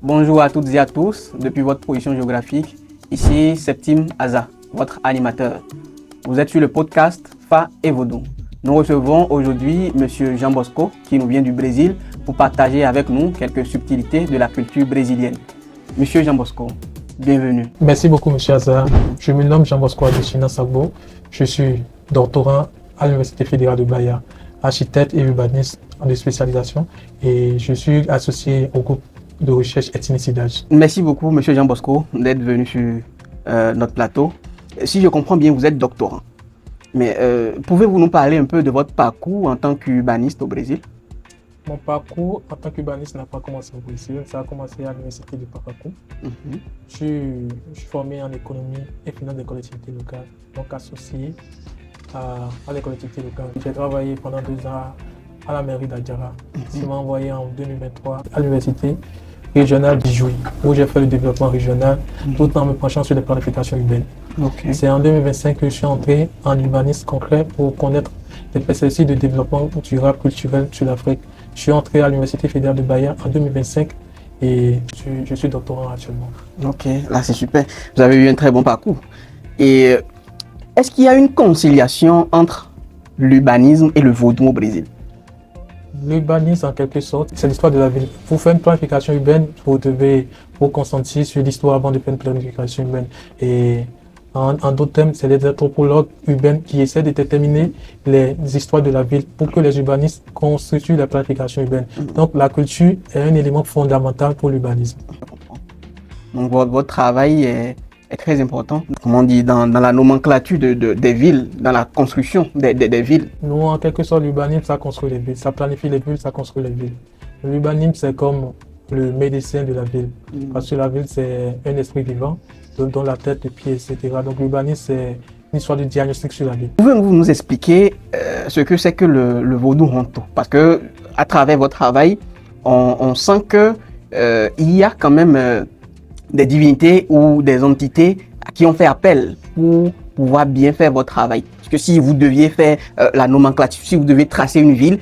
Bonjour à toutes et à tous, depuis votre position géographique, ici Septime Aza, votre animateur. Vous êtes sur le podcast Fa et Vodou. Nous recevons aujourd'hui M. Jean Bosco qui nous vient du Brésil pour partager avec nous quelques subtilités de la culture brésilienne. Monsieur Jean Bosco, bienvenue. Merci beaucoup, M. Aza. Je me nomme Jean Bosco Adesina Sagbo. Je suis doctorant à l'Université fédérale de Bahia, architecte et urbaniste de spécialisation, et je suis associé au groupe de recherche Ethnicidage. Merci beaucoup, M. Jean Bosco, d'être venu sur notre plateau. Si je comprends bien, vous êtes doctorant. Mais pouvez-vous nous parler un peu de votre parcours en tant qu'urbaniste au Brésil? Mon parcours en tant qu'urbaniste n'a pas commencé au Brésil, ça a commencé à l'Université de Parakou. Je suis formé en économie et finance des collectivités locales, donc associé à les collectivités locales. J'ai travaillé pendant 2 ans à la mairie d'Adjara. Je m'a envoyé en 2023 à l'université régionale d'Ijouï, où j'ai fait le développement régional, tout en me penchant sur les planifications urbaines. C'est en 2025 que je suis entré en urbanisme concret pour connaître les perspectives de développement durable culturel sur l'Afrique. Je suis entré à l'Université fédérale de Bahia en 2025 et je suis doctorant actuellement. Ok, là c'est super. Vous avez eu un très bon parcours. Et est-ce qu'il y a une conciliation entre l'urbanisme et le vaudou au Brésil? L'urbanisme, en quelque sorte, c'est l'histoire de la ville. Pour faire une planification urbaine, vous devez vous concentrer sur l'histoire avant de faire une planification urbaine. Et en d'autres termes, c'est les anthropologues urbains qui essaient de déterminer les histoires de la ville pour que les urbanistes constituent la planification urbaine. Donc la culture est un élément fondamental pour l'urbanisme. Donc votre travail est très important, comment on dit, dans la nomenclature des villes, dans la construction des villes. Nous, en quelque sorte, l'urbanisme, ça construit les villes, ça planifie les villes, ça construit les villes. L'urbanisme, c'est comme le médecin de la ville, parce que la ville, c'est un esprit vivant, dont la tête, les pieds, etc. Donc l'urbanisme, c'est une histoire de diagnostic sur la ville. Pouvez-vous nous expliquer ce que c'est que le vaudou honto? Parce que à travers votre travail, on sent que il y a quand même des divinités ou des entités à qui on fait appel pour pouvoir bien faire votre travail. Parce que si vous deviez faire la nomenclature, si vous devez tracer une ville,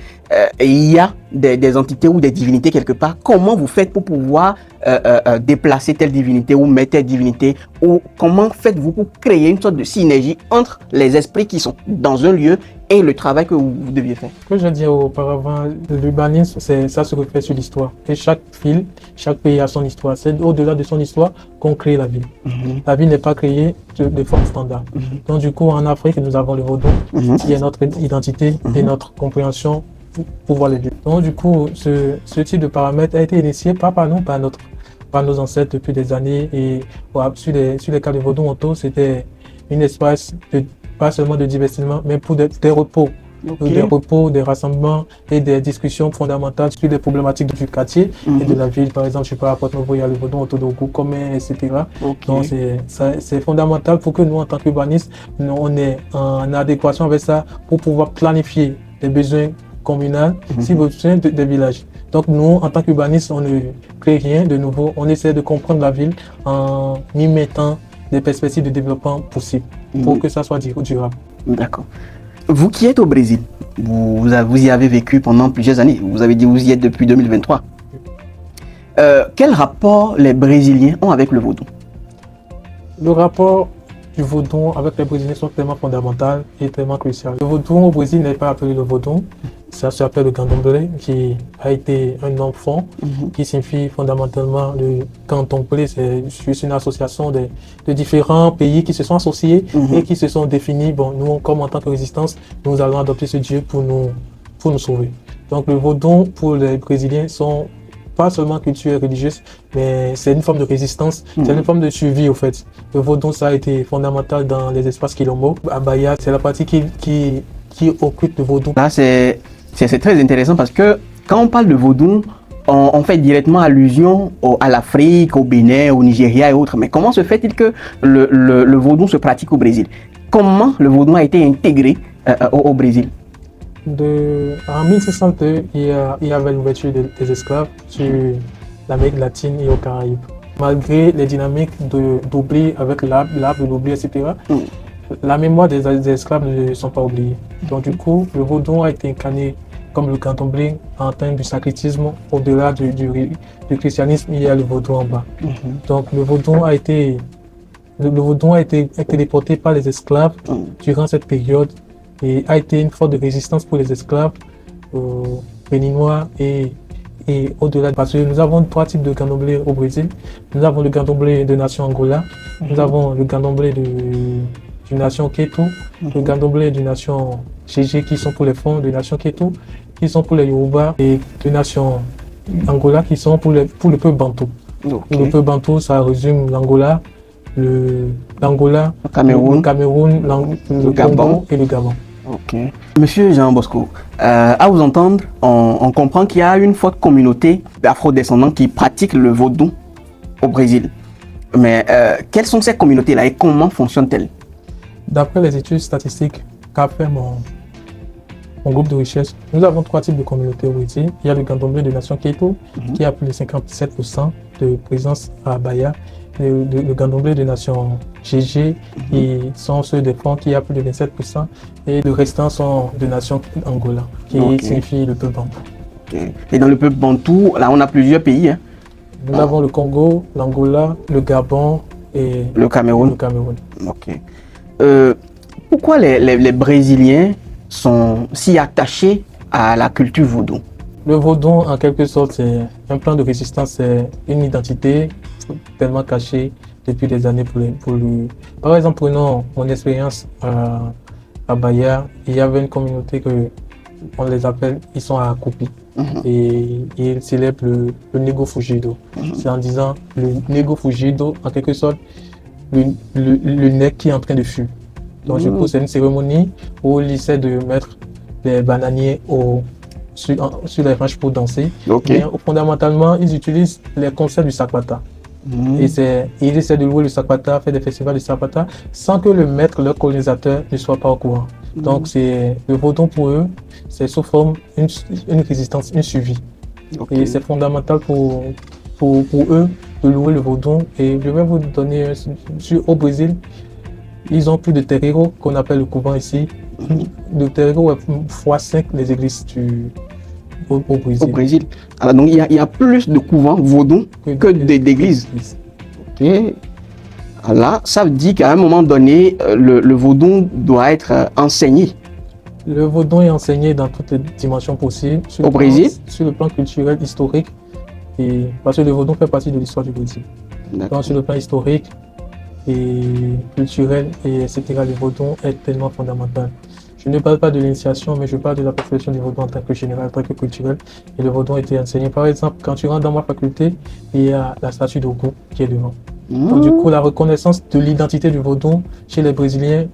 et il y a des entités ou des divinités quelque part, comment vous faites pour pouvoir déplacer telle divinité ou mettre telle divinité, ou comment faites-vous pour créer une sorte de synergie entre les esprits qui sont dans un lieu et le travail que vous deviez faire? Comme je disais auparavant, l'urbanisme, ça se refait sur l'histoire. Et chaque ville, chaque pays a son histoire. C'est au-delà de son histoire qu'on crée la ville. La ville n'est pas créée de forme standard. Donc du coup, en Afrique, nous avons le vaudou, qui est notre identité et notre compréhension pour voir les villes. Donc du coup, ce type de paramètre a été initié pas par nous, par nos ancêtres depuis des années. Et sur les cas de vaudou honto, c'était une espace pas seulement de divertissement, mais pour des repos. Des repos, des rassemblements et des discussions fondamentales sur les problématiques du quartier et de la ville. Par exemple, je sais pas, à Porto Novo, il y a le vaudou honto de goût commun, etc. Donc c'est fondamental pour que nous, en tant qu'urbanistes, on est en adéquation avec ça pour pouvoir planifier les besoins communaux, si besoin des villages. Donc nous, en tant qu'urbanistes, on ne crée rien de nouveau. On essaie de comprendre la ville en y mettant des perspectives de développement possibles pour que ça soit durable. D'accord. Vous qui êtes au Brésil, vous y avez vécu pendant plusieurs années. Vous avez dit que vous y êtes depuis 2023. Quel rapport les Brésiliens ont avec le vaudou? Le rapport du vaudou avec les Brésiliens sont tellement fondamentaux et tellement cruciaux. Le vaudou au Brésil n'est pas appelé le vaudou, ça s'appelle le candomblé, qui a été un nom fond, qui signifie fondamentalement le candomblé. C'est une association de différents pays qui se sont associés et qui se sont définis. Bon, nous, comme en tant que résistance, nous allons adopter ce Dieu pour nous sauver. Donc le vaudou pour les Brésiliens sont pas seulement culturelle et religieuse, mais c'est une forme de résistance, c'est une forme de survie au fait. Le vaudou, ça a été fondamental dans les espaces quilombo. À Bahia, c'est la partie qui occupe le vaudou. Là, c'est très intéressant parce que quand on parle de vaudou, on fait directement allusion à l'Afrique, au Bénin, au Nigeria et autres. Mais comment se fait-il que le vaudou se pratique au Brésil? Comment le vaudou a été intégré au Brésil? En 1702, il y avait l'ouverture des esclaves sur l'Amérique latine et aux Caraïbes. Malgré les dynamiques d'oubli avec l'art de l'oubli, etc., la mémoire des esclaves ne sont pas oubliées. Donc du coup, le vaudou a été incarné comme le candomblé, en termes du sacrétisme, au-delà du christianisme, il y a le vaudou en bas. Donc le vaudou a été déporté par les esclaves durant cette période et a été une force de résistance pour les esclaves béninois et au-delà. Parce que nous avons 3 types de candomblé au Brésil. Nous avons le candomblé de nation Angola, nous avons le candomblé du nation Ketu, le candomblé du nation GG qui sont pour les fonds de nation Ketu, qui sont pour les Yoruba, et de nation Angola qui sont pour le peuple bantou. Le peuple bantou, ça résume l'Angola, le Cameroun, le Congo et le Gabon. Ok. Monsieur Jean Bosco, à vous entendre, on comprend qu'il y a une forte communauté d'afro-descendants qui pratiquent le vaudou au Brésil. Mais quelles sont ces communautés-là et comment fonctionnent-elles? D'après les études statistiques qu'a fait mon groupe de recherche, nous avons 3 types de communautés au Brésil. Il y a le candomblé de nation Ketu, qui a plus de 57% de présence à Bahia. Le candomblé de nation GG, qui sont ceux des fonds, qui a plus de 27%. Et le restant sont de nation Angola, qui signifie le peuple bantou. Et dans le peuple bantou, là on a plusieurs pays. Hein. Nous avons le Congo, l'Angola, le Gabon et le Cameroun. Ok. Pourquoi les Brésiliens sont si attachés à la culture vaudou? Le vaudou, en quelque sorte, c'est un plan de résistance, c'est une identité tellement cachée depuis des années pour lui. Par exemple, prenons mon expérience à Bahia, il y avait une communauté on les appelle, ils sont à Akupi. Et ils célèbrent le Nego Fugido. C'est en disant le Nego Fugido, en quelque sorte, le nègre qui est en train de fuir. Donc, du coup, c'est une cérémonie où ils essaient de mettre les bananiers sur les ranches pour danser. Mais fondamentalement, ils utilisent les concepts du Sakpata. Et ils essaient de louer le Sakpata, faire des festivals de Sakpata, sans que le maître, leur colonisateur, ne soit pas au courant. Donc, le vaudou pour eux, c'est sous forme une résistance, une survie. Et c'est fondamental pour eux de louer le vaudou. Et je vais vous donner, au Brésil, ils ont plus de terreiro qu'on appelle le couvent ici. Le terreiro est x5 des églises au Brésil. Au Brésil. Alors, donc il y a plus de couvents vaudou que d'églises. Là, ça veut dire qu'à un moment donné, le vaudou doit être enseigné. Le vaudou est enseigné dans toutes les dimensions possibles. Au Brésil? Sur le plan culturel, historique. Parce que le vaudou fait partie de l'histoire du Brésil. Donc sur le plan historique et culturel, etc., le vaudou est tellement fondamental. Je ne parle pas de l'initiation, mais je parle de la perfection du vaudou en tant que général, en tant que culturel. Et le vaudou a été enseigné. Par exemple, quand tu rentres dans ma faculté, il y a la statue d'Ogo qui est devant. Donc, du coup, la reconnaissance de l'identité du vaudou chez les Brésiliens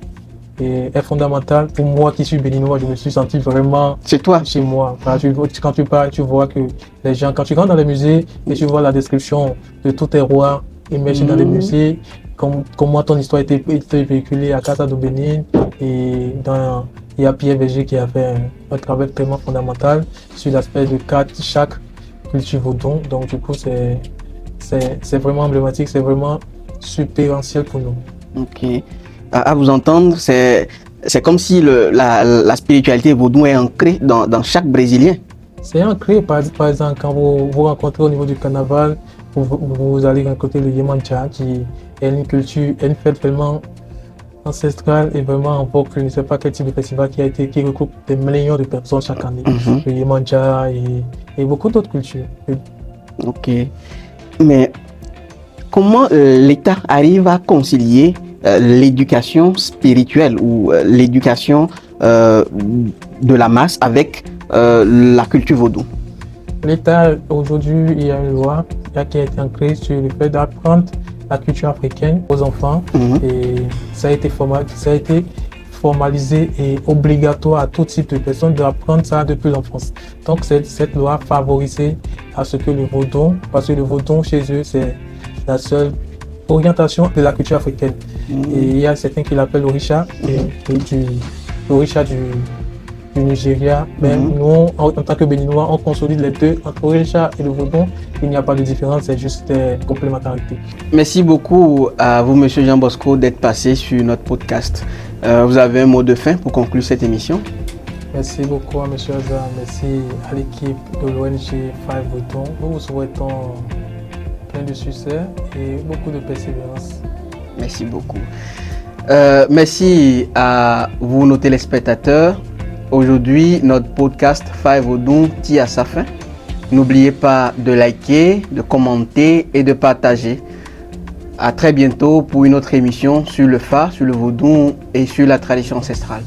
est fondamentale. Pour moi qui suis béninois, je me suis senti vraiment chez moi. Enfin, quand tu parles, tu vois que les gens, quand tu rentres dans les musées et tu vois la description de tous tes rois immergés dans les musées, comment ton histoire a été véhiculée à Casa do Benin, et il y a Pierre Berger qui a fait un travail tellement fondamental sur l'aspect de chaque culture vaudou. Donc du coup, c'est vraiment emblématique, c'est vraiment suppérantiel pour nous. Ok. À vous entendre, c'est comme si la spiritualité vaudou est ancrée dans chaque Brésilien. C'est ancré, par exemple, quand vous rencontrez au niveau du carnaval, vous allez rencontrer le Yemancha, qui est une culture, une fête vraiment ancestrale et vraiment en vogue. Je ne sais pas quel type de festival qui regroupe des millions de personnes chaque année. Le Yemancha et beaucoup d'autres cultures. Ok. Mais comment l'État arrive à concilier l'éducation spirituelle ou l'éducation de la masse avec la culture vaudou? L'État, aujourd'hui, il y a une loi qui a été ancrée sur le fait d'apprendre la culture africaine aux enfants. Et ça a été formalisé et obligatoire à tout type de personnes d'apprendre ça depuis l'enfance. Donc cette loi favorisait à ce que le vaudou, parce que le vaudou chez eux, c'est la seule orientation de la culture africaine. Et il y a certains qui l'appellent l'Orisha, l'Orisha du Nigeria. Mais nous, en tant que Béninois, on consolide les deux. Entre l'Orisha et le vaudou, il n'y a pas de différence, c'est juste des complémentarités. Merci beaucoup à vous, Monsieur Jean Bosco, d'être passé sur notre podcast. Vous avez un mot de fin pour conclure cette émission? Merci beaucoup à M. Hazard, merci à l'équipe de l'ONG Five Vodou. Nous vous souhaitons plein de succès et beaucoup de persévérance. Merci beaucoup. Merci à vous, nos téléspectateurs. Aujourd'hui, notre podcast Five Vodou tire à sa fin. N'oubliez pas de liker, de commenter et de partager. À très bientôt pour une autre émission sur le Fa, sur le Vaudou et sur la tradition ancestrale.